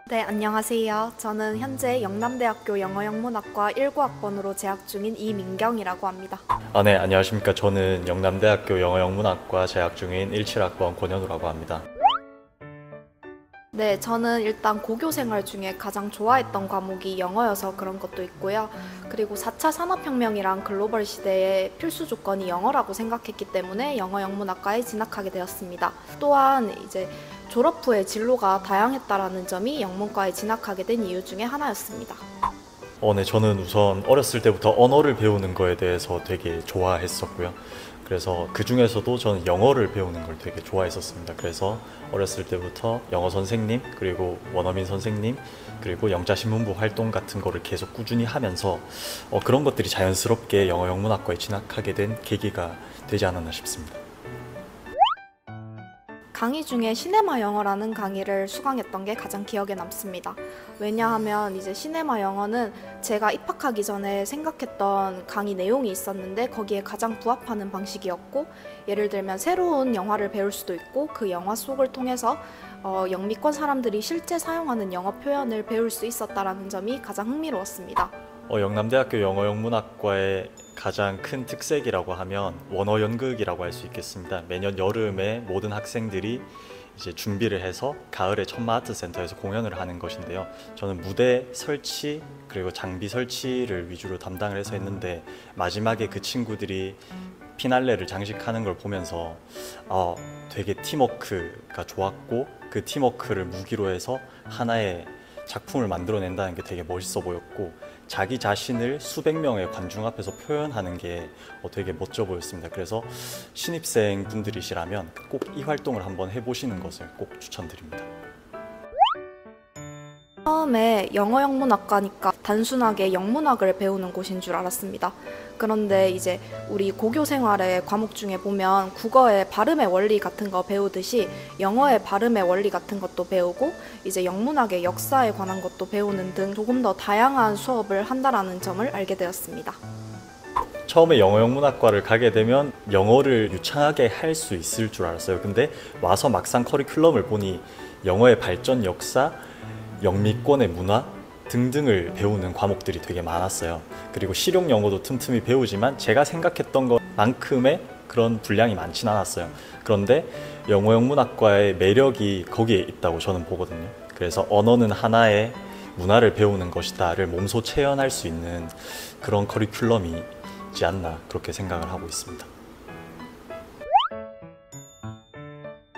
네, 안녕하세요. 저는 현재 영남대학교 영어영문학과 19학번으로 재학 중인 이민경이라고 합니다. 네, 안녕하십니까. 저는 영남대학교 영어영문학과 재학 중인 17학번 권현우라고 합니다. 네, 저는 일단 고교 생활 중에 가장 좋아했던 과목이 영어여서 그런 것도 있고요. 그리고 4차 산업혁명이란 글로벌 시대의 필수 조건이 영어라고 생각했기 때문에 영어영문학과에 진학하게 되었습니다. 또한 이제 졸업 후에 진로가 다양했다라는 점이 영문과에 진학하게 된 이유 중에 하나였습니다. 네, 저는 우선 어렸을 때부터 언어를 배우는 거에 대해서 되게 좋아했었고요. 그래서 그 중에서도 저는 영어를 배우는 걸 되게 좋아했었습니다. 그래서 어렸을 때부터 영어 선생님, 그리고 원어민 선생님, 그리고 영자신문부 활동 같은 거를 계속 꾸준히 하면서 그런 것들이 자연스럽게 영어영문학과에 진학하게 된 계기가 되지 않았나 싶습니다. 강의 중에 시네마 영어라는 강의를 수강했던 게 가장 기억에 남습니다. 왜냐하면 이제 시네마 영어는 제가 입학하기 전에 생각했던 강의 내용이 있었는데 거기에 가장 부합하는 방식이었고, 예를 들면 새로운 영화를 배울 수도 있고 그 영화 속을 통해서 영미권 사람들이 실제 사용하는 영어 표현을 배울 수 있었다는 점이 가장 흥미로웠습니다. 영남대학교 영어영문학과의 가장 큰 특색이라고 하면 원어 연극이라고 할 수 있겠습니다. 매년 여름에 모든 학생들이 이제 준비를 해서 가을에 천마아트센터에서 공연을 하는 것인데요. 저는 무대 설치 그리고 장비 설치를 위주로 담당을 해서 했는데, 마지막에 그 친구들이 피날레를 장식하는 걸 보면서 되게 팀워크가 좋았고, 그 팀워크를 무기로 해서 하나의 작품을 만들어낸다는 게 되게 멋있어 보였고, 자기 자신을 수백 명의 관중 앞에서 표현하는 게 되게 멋져 보였습니다. 그래서 신입생 분들이시라면 꼭 이 활동을 한번 해보시는 것을 꼭 추천드립니다. 처음에 영어영문학과니까 단순하게 영문학을 배우는 곳인 줄 알았습니다. 그런데 이제 우리 고교 생활의 과목 중에 보면 국어의 발음의 원리 같은 거 배우듯이 영어의 발음의 원리 같은 것도 배우고 이제 영문학의 역사에 관한 것도 배우는 등 조금 더 다양한 수업을 한다라는 점을 알게 되었습니다. 처음에 영어영문학과를 가게 되면 영어를 유창하게 할 수 있을 줄 알았어요. 근데 와서 막상 커리큘럼을 보니 영어의 발전 역사, 영미권의 문화 등등을 배우는 과목들이 되게 많았어요. 그리고 실용 영어도 틈틈이 배우지만 제가 생각했던 것만큼의 그런 분량이 많진 않았어요. 그런데 영어영문학과의 매력이 거기에 있다고 저는 보거든요. 그래서 언어는 하나의 문화를 배우는 것이다를 몸소 체현할 수 있는 그런 커리큘럼이지 않나, 그렇게 생각을 하고 있습니다.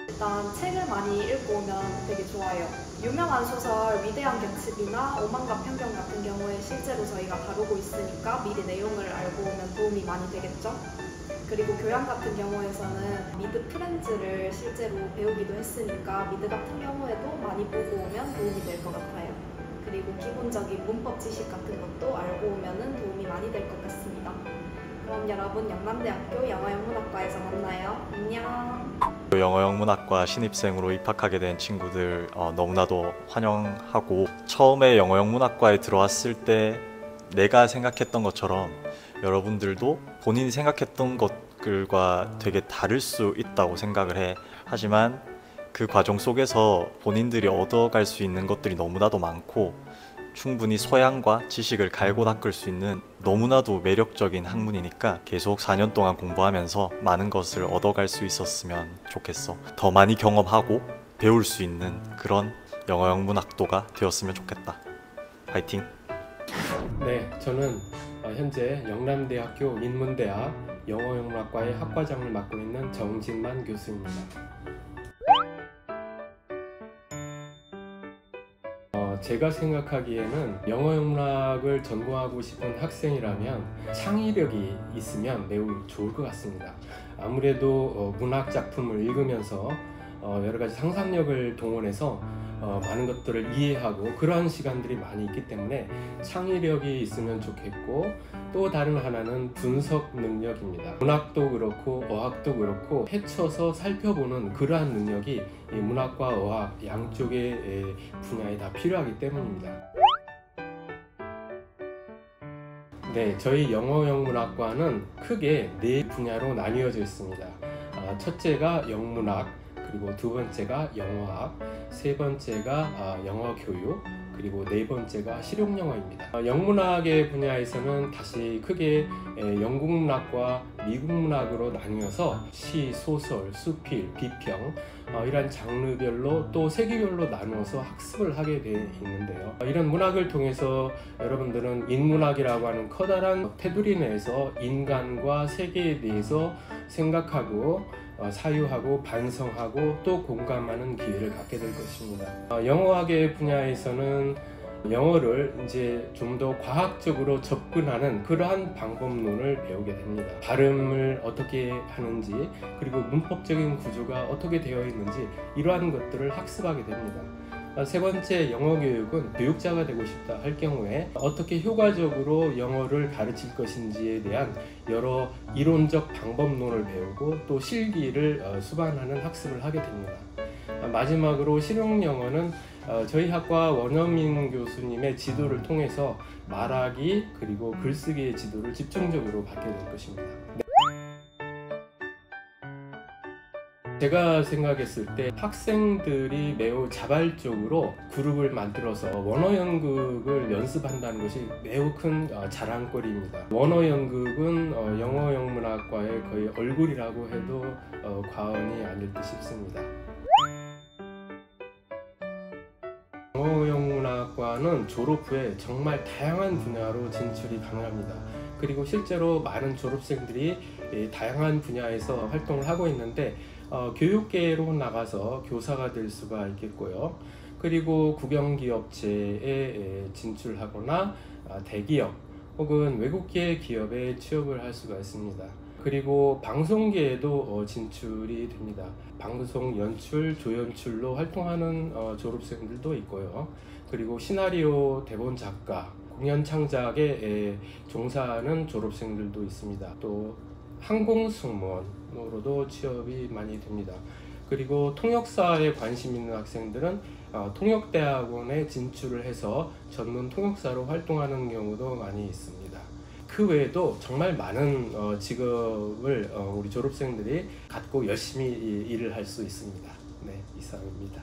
일단 책을 많이 읽고 오면 되게 좋아요. 유명한 소설 위대한 개츠비나 오만과 편견 같은 경우에 실제로 저희가 다루고 있으니까 미리 내용을 알고 오면 도움이 많이 되겠죠? 그리고 교양 같은 경우에서는 미드 프렌즈를 실제로 배우기도 했으니까 미드 같은 경우에도 많이 보고 오면 도움이 될 것 같아요. 그리고 기본적인 문법 지식 같은 것도 알고 오면 도움이 많이 될 것 같습니다. 그럼 여러분 영남대학교 영어영문학과에서 만나요. 안녕. 영어영문학과 신입생으로 입학하게 된 친구들 너무나도 환영하고, 처음에 영어영문학과에 들어왔을 때 내가 생각했던 것처럼 여러분들도 본인이 생각했던 것들과 되게 다를 수 있다고 생각을 해. 하지만 그 과정 속에서 본인들이 얻어갈 수 있는 것들이 너무나도 많고, 충분히 소양과 지식을 갈고 닦을 수 있는 너무나도 매력적인 학문이니까 계속 4년 동안 공부하면서 많은 것을 얻어갈 수 있었으면 좋겠어. 더 많이 경험하고 배울 수 있는 그런 영어영문학도가 되었으면 좋겠다. 파이팅! 네, 저는 현재 영남대학교 인문대학 영어영문학과의 학과장을 맡고 있는 정진만 교수입니다. 제가 생각하기에는 영어영문학을 전공하고 싶은 학생이라면 창의력이 있으면 매우 좋을 것 같습니다. 아무래도 문학 작품을 읽으면서 여러 가지 상상력을 동원해서 많은 것들을 이해하고 그러한 시간들이 많이 있기 때문에 창의력이 있으면 좋겠고, 또 다른 하나는 분석 능력입니다. 문학도 그렇고 어학도 그렇고 헤쳐서 살펴보는 그러한 능력이 이 문학과 어학 양쪽의 분야에 다 필요하기 때문입니다. 네, 저희 영어영문학과는 크게 4 분야로 나뉘어져 있습니다. 첫째가 영문학, 그리고 두 번째가 영어학, 세 번째가 영어 교육, 그리고 네 번째가 실용영어입니다. 영문학의 분야에서는 다시 크게 영국 문학과 미국 문학으로 나뉘어서 시, 소설, 수필, 비평 이런 장르별로 또 세계별로 나누어서 학습을 하게 되어 있는데요. 이런 문학을 통해서 여러분들은 인문학이라고 하는 커다란 테두리 내에서 인간과 세계에 대해서 생각하고 사유하고 반성하고 또 공감하는 기회를 갖게 될 것입니다. 영어학의 분야에서는 영어를 이제 좀 더 과학적으로 접근하는 그러한 방법론을 배우게 됩니다. 발음을 어떻게 하는지, 그리고 문법적인 구조가 어떻게 되어 있는지 이러한 것들을 학습하게 됩니다. 세 번째, 영어 교육은 교육자가 되고 싶다 할 경우에 어떻게 효과적으로 영어를 가르칠 것인지에 대한 여러 이론적 방법론을 배우고 또 실기를 수반하는 학습을 하게 됩니다. 마지막으로 실용영어는 저희 학과 원어민 교수님의 지도를 통해서 말하기 그리고 글쓰기의 지도를 집중적으로 받게 될 것입니다. 제가 생각했을 때 학생들이 매우 자발적으로 그룹을 만들어서 원어 연극을 연습한다는 것이 매우 큰 자랑거리입니다. 원어 연극은 영어 영문학과의 거의 얼굴이라고 해도 과언이 아닐 듯 싶습니다. 영어 영문학과는 졸업 후에 정말 다양한 분야로 진출이 가능합니다. 그리고 실제로 많은 졸업생들이 다양한 분야에서 활동을 하고 있는데 교육계로 나가서 교사가 될 수가 있겠고요. 그리고 국영기업체에 진출하거나 대기업 혹은 외국계 기업에 취업을 할 수가 있습니다. 그리고 방송계에도 진출이 됩니다. 방송 연출, 조연출로 활동하는 졸업생들도 있고요. 그리고 시나리오 대본 작가, 공연 창작에 종사하는 졸업생들도 있습니다. 또 항공승무원으로도 취업이 많이 됩니다. 그리고 통역사에 관심 있는 학생들은 통역대학원에 진출을 해서 전문 통역사로 활동하는 경우도 많이 있습니다. 그 외에도 정말 많은 직업을 우리 졸업생들이 갖고 열심히 일을 할 수 있습니다. 네, 이상입니다.